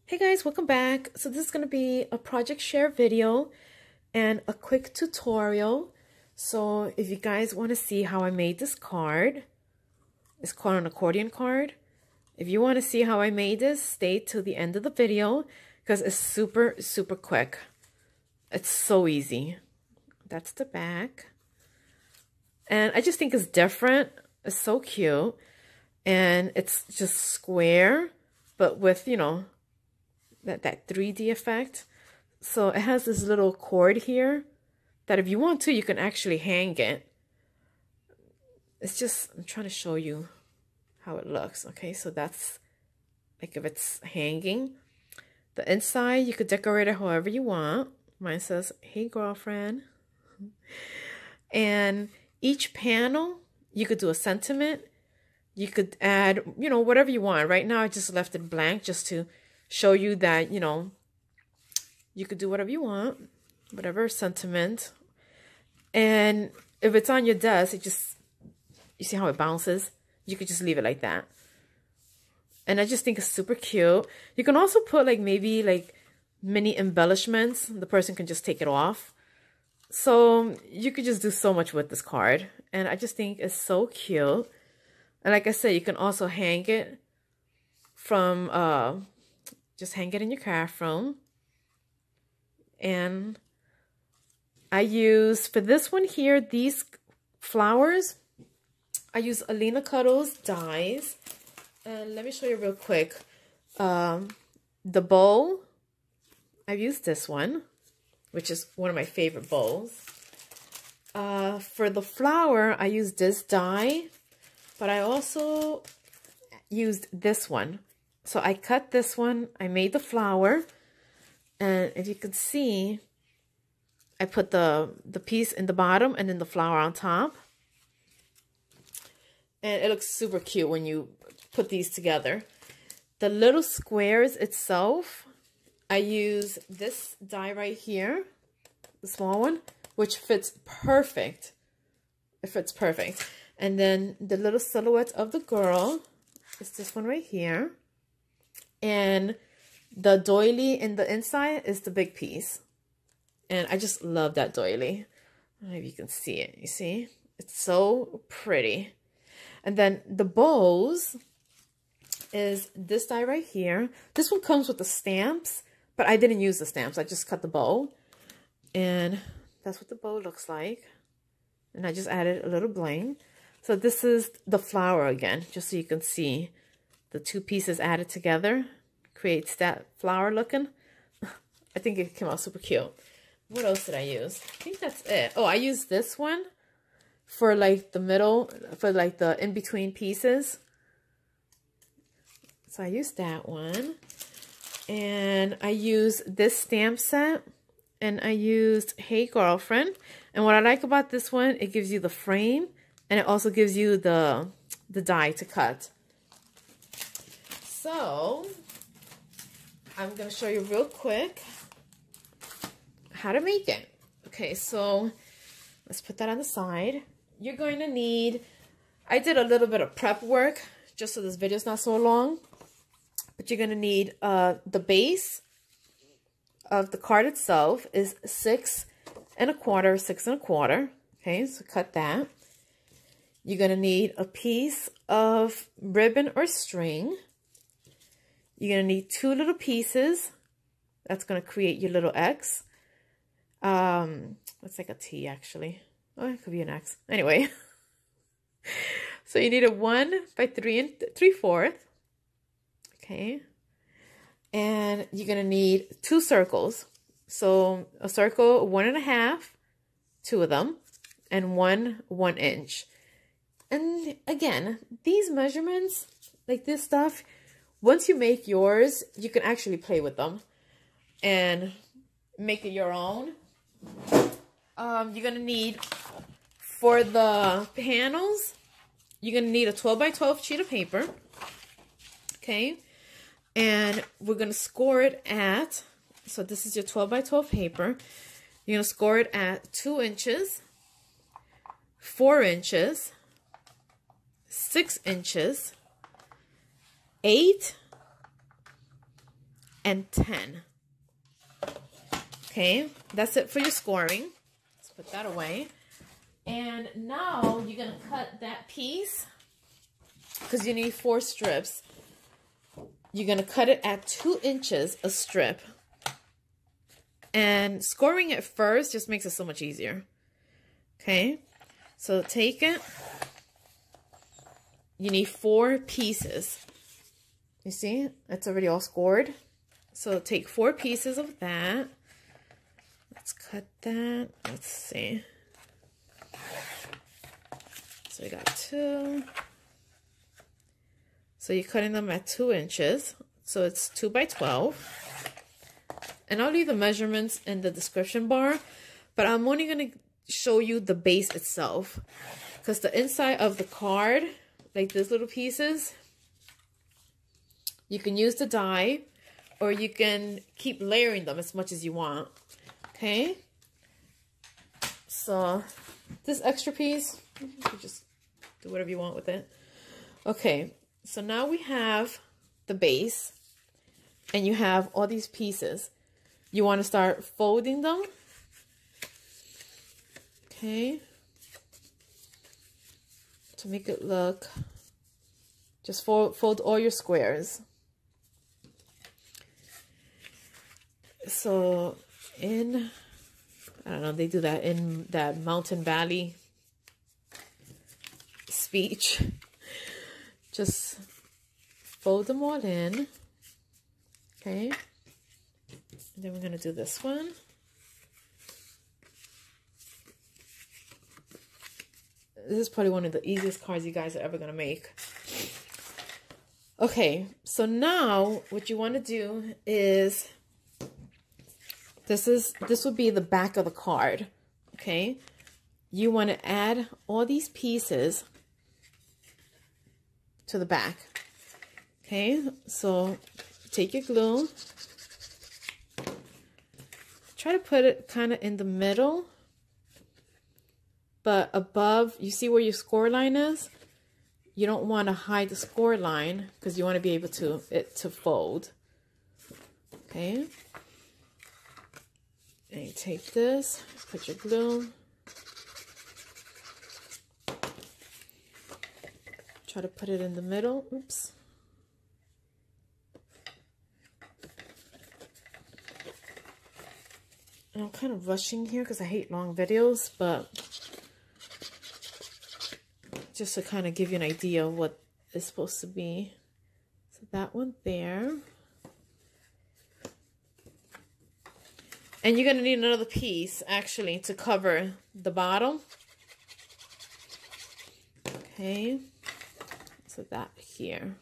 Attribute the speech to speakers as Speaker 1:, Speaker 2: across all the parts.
Speaker 1: Hey guys, welcome back. So this is going to be a project share video and a quick tutorial. So if you guys want to see how I made this card, it's called an accordion card. If you want to see how I made this, stay till the end of the video because it's super quick. It's so easy. That's the back. And I just think it's different. It's so cute. And it's just square, but with, you know, that 3D effect. So it has this little cord here that if you want to, you can actually hang it. It's just, I'm trying to show you how it looks. Okay, so that's like if it's hanging. The inside, you could decorate it however you want. Mine says, "Hey girlfriend." And each panel, you could do a sentiment. You could add, you know, whatever you want. Right now, I just left it blank just to show you that, you know, you could do whatever you want, whatever sentiment. And if it's on your desk, it just, you see how it bounces? You could just leave it like that. And I just think it's super cute. You can also put like maybe like mini embellishments. The person can just take it off. So you could just do so much with this card. And I just think it's so cute. And like I said, you can also hang it from, just hang it in your craft room. And I use, for this one here, these flowers, I use Alinacutle's dies. And let me show you real quick. The bowl, I've used this one, which is one of my favorite bowls. For the flower, I used this die, but I also used this one. So I cut this one, I made the flower, and if you can see, I put the piece in the bottom and then the flower on top. And it looks super cute when you put these together. The little squares itself, I use this die right here, the small one, which fits perfect. It fits perfect. And then the little silhouette of the girl is this one right here. And the doily in the inside is the big piece. And I just love that doily. I don't know if you can see it. You see? It's so pretty. And then the bows is this die right here. This one comes with the stamps, but I didn't use the stamps. I just cut the bow. And that's what the bow looks like. And I just added a little bling. So this is the flower again, just so you can see. The two pieces added together creates that flower looking. I think it came out super cute. What else did I use? I think that's it. Oh, I used this one for like the middle, for like the in-between pieces. So I used that one. And I used this stamp set. And I used Hey Girlfriend. And what I like about this one, it gives you the frame. And it also gives you the die to cut. So, I'm going to show you real quick how to make it. Okay, so let's put that on the side. You're going to need, I did a little bit of prep work just so this video is not so long. But you're going to need the base of the card itself is 6 1/4, 6 1/4. Okay, so cut that. You're going to need a piece of ribbon or string. You're going to need 2 little pieces. That's going to create your little X. Looks like a T actually. Oh, it could be an X. Anyway. So you need a 1 by 3 3/4. Okay. And you're going to need 2 circles. So a circle, 1 1/2, 2 of them, and 1 inch. And again, these measurements, like this stuff, once you make yours, you can actually play with them and make it your own. You're going to need, for the panels, you're going to need a 12 by 12 sheet of paper. Okay. And we're going to score it at, so this is your 12 by 12 paper. You're going to score it at 2 inches, 4 inches, 6 inches, 8, and 10. Okay, that's it for your scoring. Let's put that away. And now you're going to cut that piece because you need 4 strips. You're going to cut it at 2 inches a strip. And scoring it first just makes it so much easier. Okay, so take it. You need 4 pieces. You see, it's already all scored. So take 4 pieces of that. Let's cut that. Let's see. So we got 2. So you're cutting them at 2 inches. So it's 2 by 12. And I'll leave the measurements in the description bar. But I'm only going to show you the base itself. Because the inside of the card, like these little pieces, you can use the die. Or you can keep layering them as much as you want. Okay? So this extra piece, you can just do whatever you want with it. Okay, so now we have the base and you have all these pieces. You want to start folding them. Okay. To make it look, just fold all your squares. So in, I don't know, they do that in that Mountain Valley speech. Just fold them all in. Okay. And then we're going to do this one. This is probably one of the easiest cards you guys are ever going to make. Okay, so now what you want to do is, this would be the back of the card. Okay. You want to add all these pieces to the back. Okay, so take your glue. Try to put it kind of in the middle. But above, you see where your score line is? You don't want to hide the score line because you want to be able to fold. Okay. And you take this, put your glue. Try to put it in the middle. Oops. And I'm kind of rushing here because I hate long videos, but just to kind of give you an idea of what it's supposed to be. So that one there. And you're going to need another piece, actually, to cover the bottom. Okay. So that here.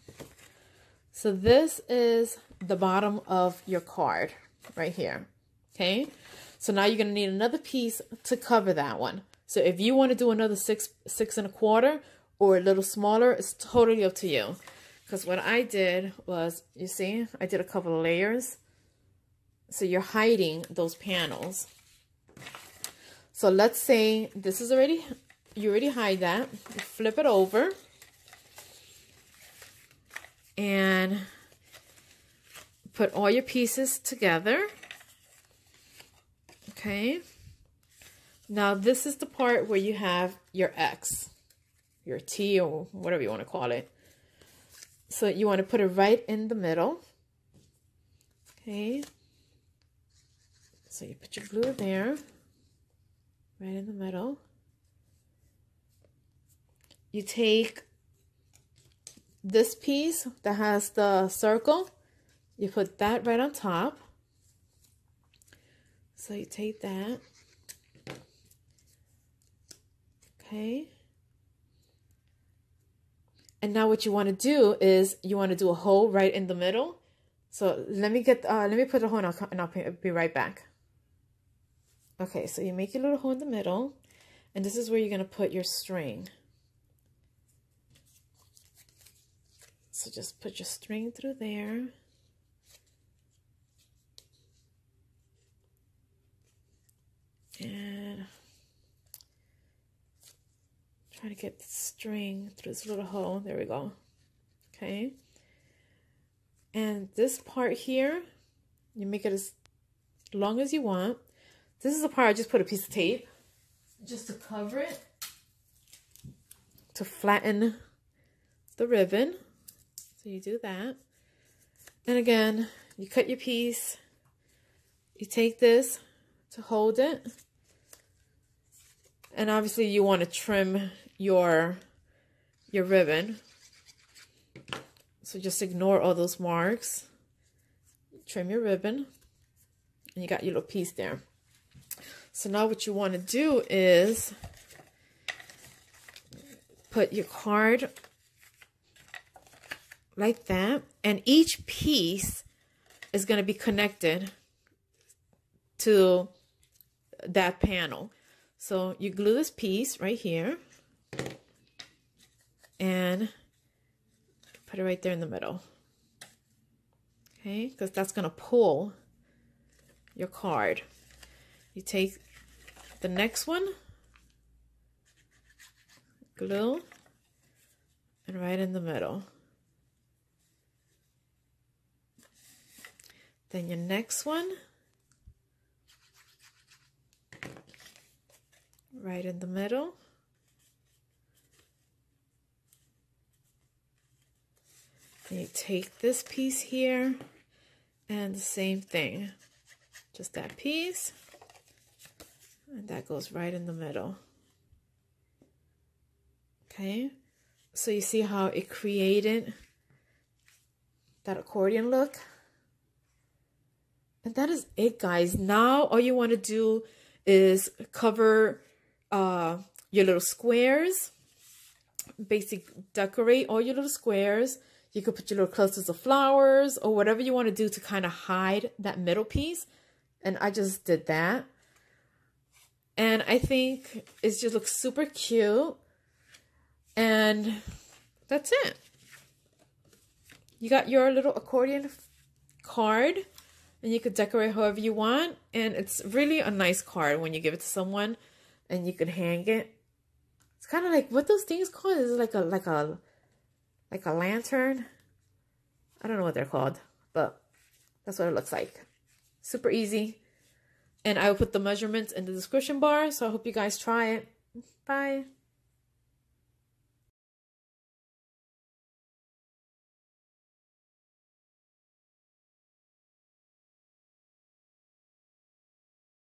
Speaker 1: So this is the bottom of your card right here. Okay. So now you're going to need another piece to cover that one. So if you want to do another 6 1/4 or a little smaller, it's totally up to you. Because what I did was, you see, I did a couple of layers. So you're hiding those panels. So let's say this is already, you already hide that. You flip it over. And put all your pieces together. Okay. Now this is the part where you have your X, your T, or whatever you want to call it. So you want to put it right in the middle. Okay. So you put your glue there, right in the middle. You take this piece that has the circle, you put that right on top. So you take that. Okay. And now what you want to do is you want to do a hole right in the middle. So let me put a hole and I'll be right back. Okay, so you make your little hole in the middle, and this is where you're going to put your string. So just put your string through there. And try to get the string through this little hole. There we go. Okay. And this part here, You make it as long as you want. This is the part I just put a piece of tape just to cover it, to flatten the ribbon. So you do that. And again, you cut your piece. You take this to hold it. And obviously you want to trim your ribbon. So just ignore all those marks. Trim your ribbon. And you got your little piece there. So now what you want to do is put your card like that. And each piece is going to be connected to that panel. So you glue this piece right here and put it right there in the middle. Okay, because that's going to pull your card. You take the next one, glue, and right in the middle. Then your next one, right in the middle. And you take this piece here and the same thing, just that piece, and that goes right in the middle. Okay, so you see how it created that accordion look? And that is it, guys. Now all you want to do is cover your little squares. Basic decorate all your little squares. You could put your little clusters of flowers or whatever you want to do to kind of hide that middle piece. And I just did that. And I think it just looks super cute. And that's it. You got your little accordion card. And you could decorate however you want. And it's really a nice card when you give it to someone and you can hang it. It's kind of like, what those things called? Is it like a lantern? I don't know what they're called, but that's what it looks like. Super easy. And I will put the measurements in the description bar. So I hope you guys try it. Bye.